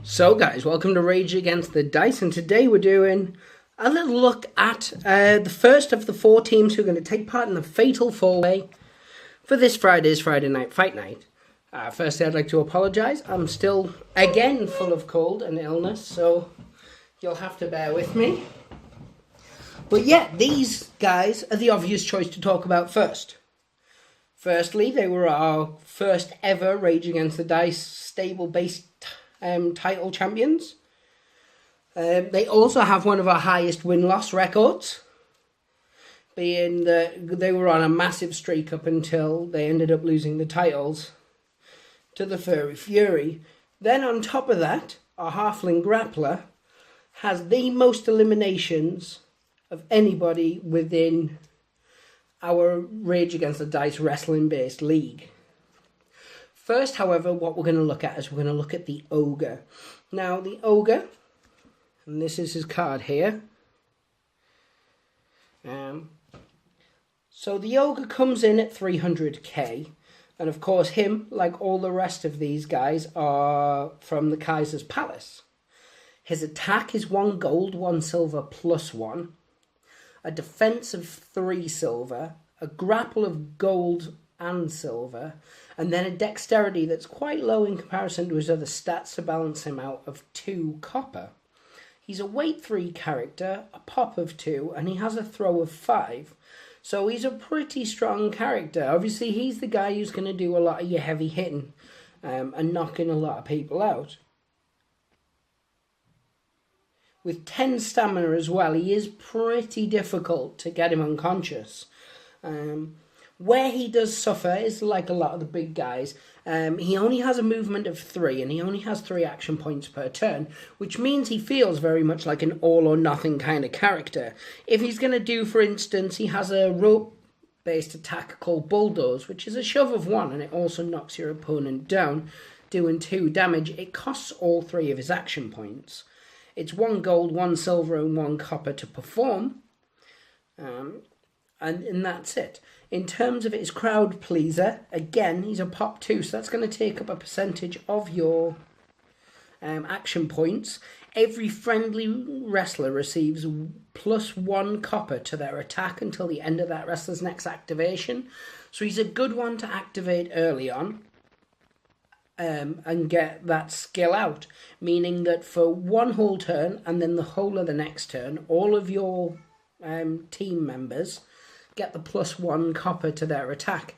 So guys, welcome to Rage Against the Dice, and today we're doing a little look at the first of the 4 teams who are going to take part in the Fatal 4-Way for this Friday's Friday Night Fight Night. Firstly, I'd like to apologise. I'm still, again, full of cold and illness, so you'll have to bear with me. But yeah, these guys are the obvious choice to talk about first. Firstly, they were our first ever Rage Against the Dice stable-based title champions. They also have one of our highest win-loss records, being that they were on a massive streak up until they ended up losing the titles to the Furry Fury. Then on top of that, our Halfling Grappler has the most eliminations of anybody within our Rage Against the Dice wrestling-based league. First, however, what we're going to look at is we're going to look at the Ogre. Now, the Ogre, and this is his card here. So the Ogre comes in at 300k. And of course, him, like all the rest of these guys, are from the Kaiser's Palace. His attack is 1 gold, 1 silver, +1. A defense of 3 silver. A grapple of gold and silver, and then a dexterity that's quite low in comparison to his other stats to balance him out of 2 copper. He's a weight 3 character, a pop of 2, and he has a throw of 5. So he's a pretty strong character. Obviously, he's the guy who's going to do a lot of your heavy hitting and knocking a lot of people out. With 10 stamina as well, he is pretty difficult to get him unconscious. Where he does suffer is like a lot of the big guys. He only has a movement of 3 and he only has 3 action points per turn, which means he feels very much like an all or nothing kind of character. If he's going to do, for instance, he has a rope-based attack called Bulldoze, which is a shove of 1 and it also knocks your opponent down, doing 2 damage. It costs all 3 of his action points. It's 1 gold, 1 silver and 1 copper to perform. And that's it. In terms of his crowd pleaser, again, he's a pop 2, so that's going to take up a percentage of your action points. Every friendly wrestler receives +1 copper to their attack until the end of that wrestler's next activation. So he's a good one to activate early on and get that skill out. Meaning that for 1 whole turn and then the whole of the next turn, all of your team members get the +1 copper to their attack,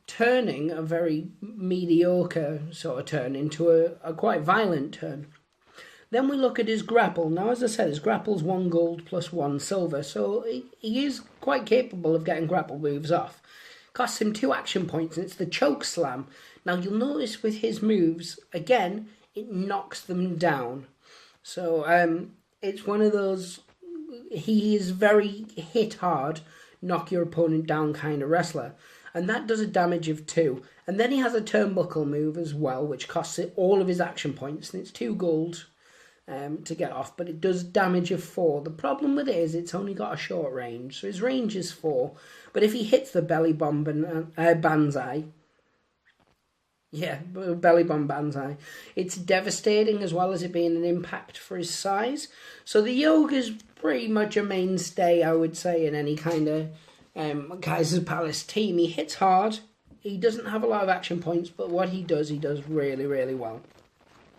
turning a very mediocre sort of turn into a quite violent turn. Then we look at his grapple. Now, as I said, his grapple's 1 gold +1 silver, so he is quite capable of getting grapple moves off. Costs him 2 action points, and it's the choke slam. Now, you'll notice with his moves, again, it knocks them down. So it's one of those, he is very hit hard, knock your opponent down kind of wrestler, and that does a damage of 2. And then he has a turnbuckle move as well, which costs it all of his action points, and it's 2 gold to get off, but it does damage of 4. The problem with it is it's only got a short range, so his range is 4, but if he hits the belly bomb banzai, it's devastating, as well as it being an impact for his size. So the Yoga's pretty much a mainstay, I would say, in any kind of Kaiser's Palace team. He hits hard. He doesn't have a lot of action points, but what he does really, really well.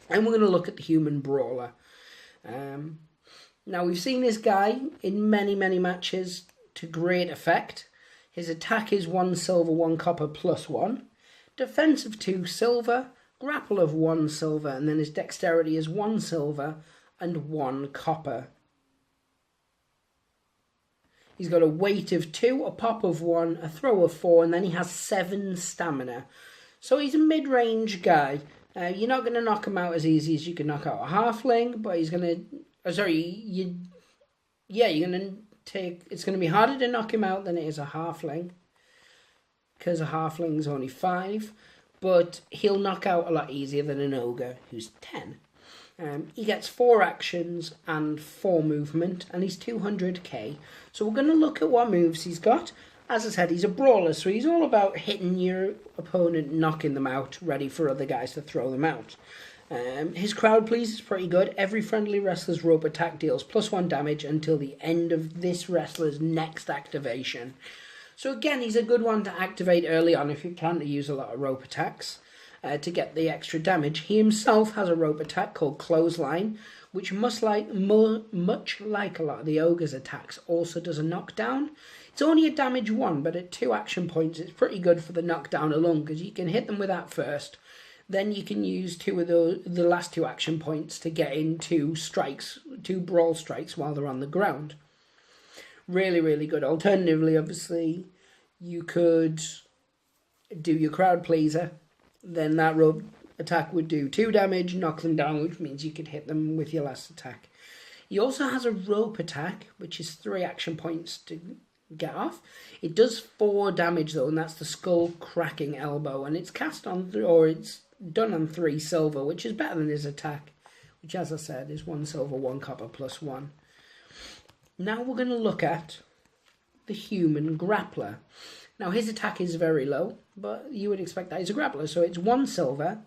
And we're going to look at the Human Brawler. Now, we've seen this guy in many, many matches to great effect. His attack is 1 silver, 1 copper +1. Defense of 2 silver, grapple of 1 silver, and then his dexterity is 1 silver and 1 copper. He's got a weight of 2, a pop of 1, a throw of 4, and then he has 7 stamina. So he's a mid-range guy. You're not going to knock him out as easy as you can knock out a halfling, but he's going to... you're going to take... It's going to be harder to knock him out than it is a halfling, because a halfling's only 5, but he'll knock out a lot easier than an ogre, who's 10. He gets 4 actions and 4 movement, and he's 200k. So we're going to look at what moves he's got. As I said, he's a brawler, so he's all about hitting your opponent, knocking them out, ready for other guys to throw them out. His crowd please is pretty good. Every friendly wrestler's rope attack deals +1 damage until the end of this wrestler's next activation. So again, he's a good one to activate early on if you plan to use a lot of rope attacks to get the extra damage. He himself has a rope attack called Clothesline, which much like a lot of the Ogre's attacks, also does a knockdown. It's only a damage 1, but at 2 action points, it's pretty good for the knockdown alone, because you can hit them with that first. Then you can use the last 2 action points to get in 2 brawl strikes while they're on the ground. Really, really good. Alternatively, obviously, you could do your crowd pleaser. Then that rope attack would do 2 damage, knock them down, which means you could hit them with your last attack. He also has a rope attack, which is 3 action points to get off. It does 4 damage though, and that's the skull cracking elbow, and it's cast on, or it's done on 3 silver, which is better than his attack, which, as I said, is 1 silver, 1 copper, +1. Now we're going to look at the human grappler. Now his attack is very low, but you would expect that he's a grappler, so it's 1 silver.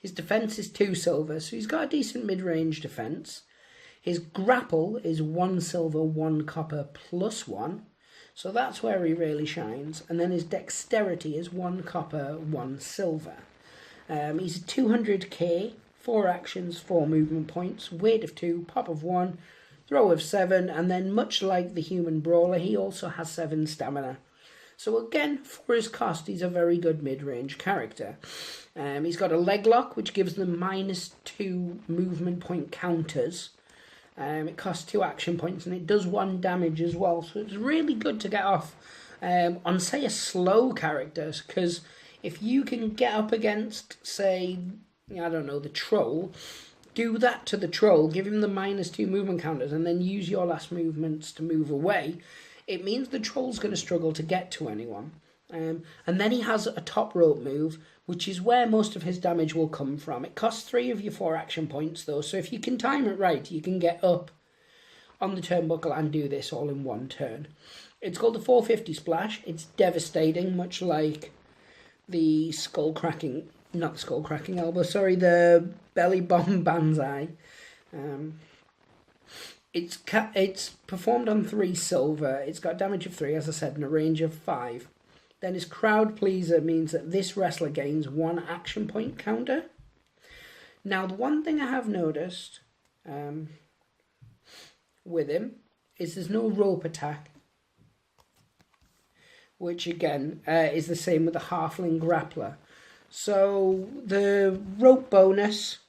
His defense is 2 silver, so he's got a decent mid-range defense. His grapple is 1 silver, 1 copper, +1. So that's where he really shines. And then his dexterity is 1 copper, 1 silver. He's a 200k, 4 actions, 4 movement points, weight of 2, pop of 1, throw of 7, and then much like the human brawler, he also has 7 stamina. So again, for his cost, he's a very good mid-range character. He's got a leg lock, which gives them -2 movement point counters. It costs 2 action points, and it does 1 damage as well. So it's really good to get off on, say, a slow character, because if you can get up against, say, I don't know, the troll, do that to the troll, give him the -2 movement counters, and then use your last movements to move away, it means the troll's going to struggle to get to anyone. And then he has a top rope move, which is where most of his damage will come from. It costs 3 of your 4 action points, though, so if you can time it right, you can get up on the turnbuckle and do this all in 1 turn. It's called the 450 Splash. It's devastating, much like the the belly bomb banzai. It's performed on 3 silver. It's got damage of 3, as I said, and a range of 5. Then his crowd pleaser means that this wrestler gains 1 action point counter. Now, the one thing I have noticed with him is there's no rope attack, which again is the same with the halfling grappler. So the rope bonus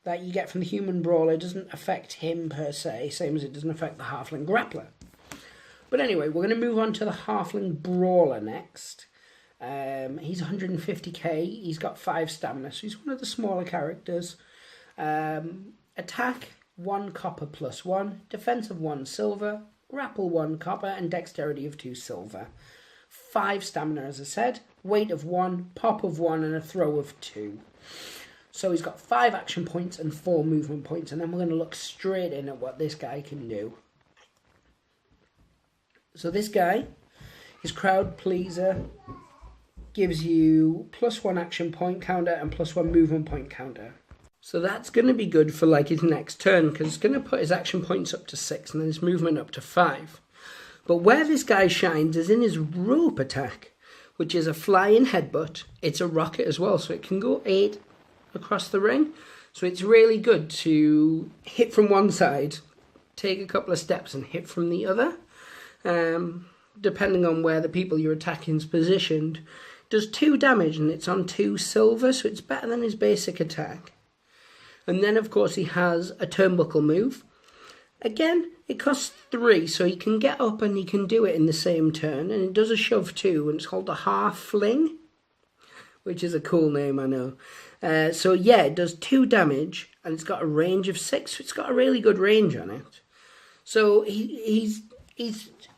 that you get from the human brawler doesn't affect him per se, same as it doesn't affect the halfling grappler. But anyway, we're going to move on to the halfling brawler next. He's 150k, he's got 5 stamina, so he's one of the smaller characters. Attack 1 copper +1, defense of 1 silver, grapple 1 copper, and dexterity of 2 silver. 5 stamina, as I said, weight of 1, pop of 1, and a throw of 2. So he's got 5 action points and 4 movement points, and then we're going to look straight in at what this guy can do. So this guy, his crowd pleaser, gives you +1 action point counter and +1 movement point counter. So that's going to be good for like his next turn, because it's going to put his action points up to 6 and then his movement up to 5. But where this guy shines is in his rope attack, which is a flying headbutt. It's a rocket as well, so it can go 8 across the ring. So it's really good to hit from one side, take a couple of steps and hit from the other. Depending on where the people you're attacking is positioned. Does 2 damage and it's on 2 silver, so it's better than his basic attack. And then, of course, he has a turnbuckle move. Again, it costs 3, so he can get up and he can do it in the same turn. And it does a shove too, and it's called the half fling, which is a cool name, I know. So yeah, it does 2 damage, and it's got a range of 6, so it's got a really good range on it. So he's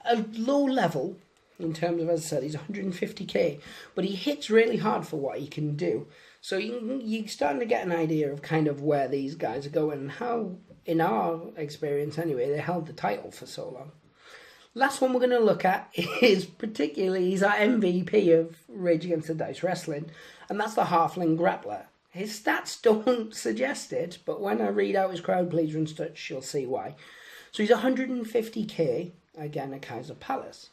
a low level in terms of, as I said, he's 150k, but he hits really hard for what he can do. So you're starting to get an idea of kind of where these guys are going and how, in our experience anyway, they held the title for so long. Last one we're going to look at is he's our MVP of Rage Against the Dice Wrestling, and that's the Halfling Grappler. His stats don't suggest it, but when I read out his crowd pleaser and such, you'll see why. So he's 150k, again a Kaiser Palace.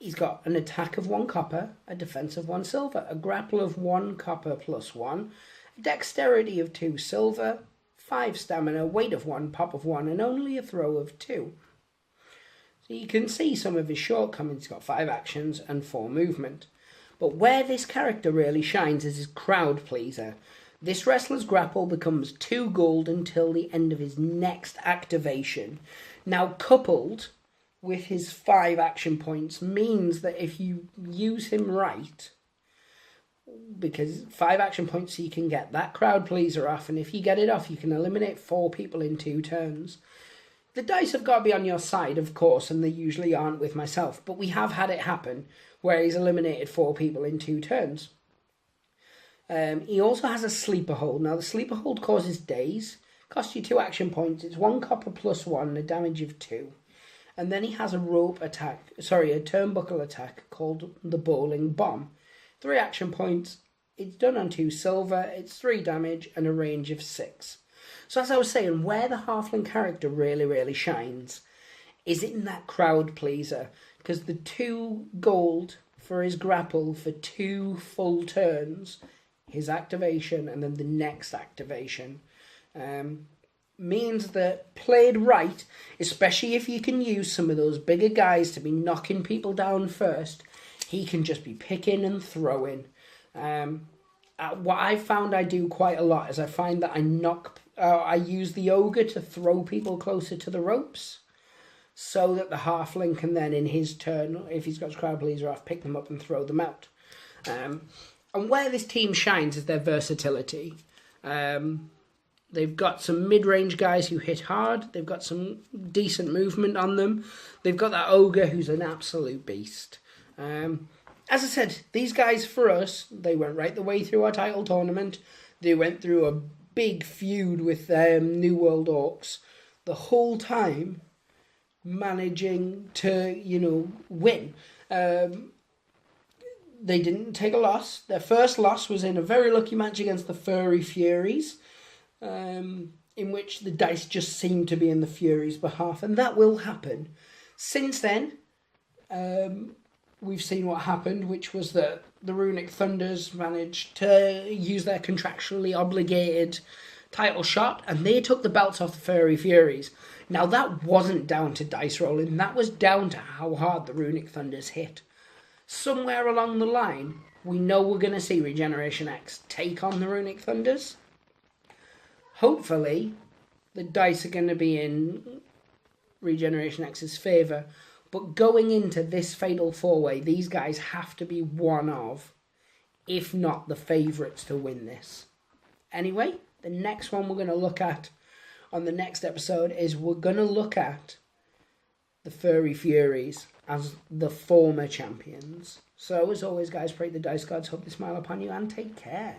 He's got an attack of 1 copper, a defense of 1 silver, a grapple of 1 copper plus 1, a dexterity of 2 silver, 5 stamina, weight of 1, pop of 1, and only a throw of 2. So you can see some of his shortcomings. He's got 5 actions and 4 movement. But where this character really shines is his crowd pleaser. This wrestler's grapple becomes 2 gold until the end of his next activation. Now, coupled with his 5 action points means that if you use him right, because 5 action points so you can get that crowd pleaser off, and if you get it off, you can eliminate 4 people in 2 turns. The dice have got to be on your side, of course, and they usually aren't with myself, but we have had it happen where he's eliminated 4 people in 2 turns. He also has a sleeper hold. Now, the sleeper hold causes daze, costs you 2 action points, it's 1 copper plus 1, a damage of 2. And then he has a a turnbuckle attack called the Bowling Bomb. 3 action points, it's done on 2 silver, it's 3 damage, and a range of 6. So as I was saying, where the halfling character really shines is in that crowd pleaser, because the 2 gold for his grapple for 2 full turns, his activation and then the next activation, means that played right, especially if you can use some of those bigger guys to be knocking people down first, he can just be picking and throwing. What I found I do quite a lot is I find that I use the ogre to throw people closer to the ropes, so that the halfling can then, in his turn, if he's got his crowd pleaser off, pick them up and throw them out. And where this team shines is their versatility. They've got some mid-range guys who hit hard. They've got some decent movement on them. They've got that ogre who's an absolute beast. As I said, these guys for us, they went right the way through our title tournament. They went through a big feud with New World Orcs. The whole time managing to, win. They didn't take a loss. Their first loss was in a very lucky match against the Furry Furies, in which the dice just seemed to be in the Furies' behalf, and that will happen. Since then, we've seen what happened, which was that the Runic Thunders managed to use their contractually obligated title shot, and they took the belts off the Furry Furies. Now, that wasn't down to dice rolling, that was down to how hard the Runic Thunders hit. Somewhere along the line, we know we're going to see Regeneration X take on the Runic Thunders. Hopefully, the dice are going to be in Regeneration X's favour, but going into this Fatal 4-Way, these guys have to be one of, if not the favourites to win this. Anyway, the next one we're going to look at on the next episode is we're going to look at the Furry Furies as the former champions. So, as always, guys, pray the dice gods hope they smile upon you and take care.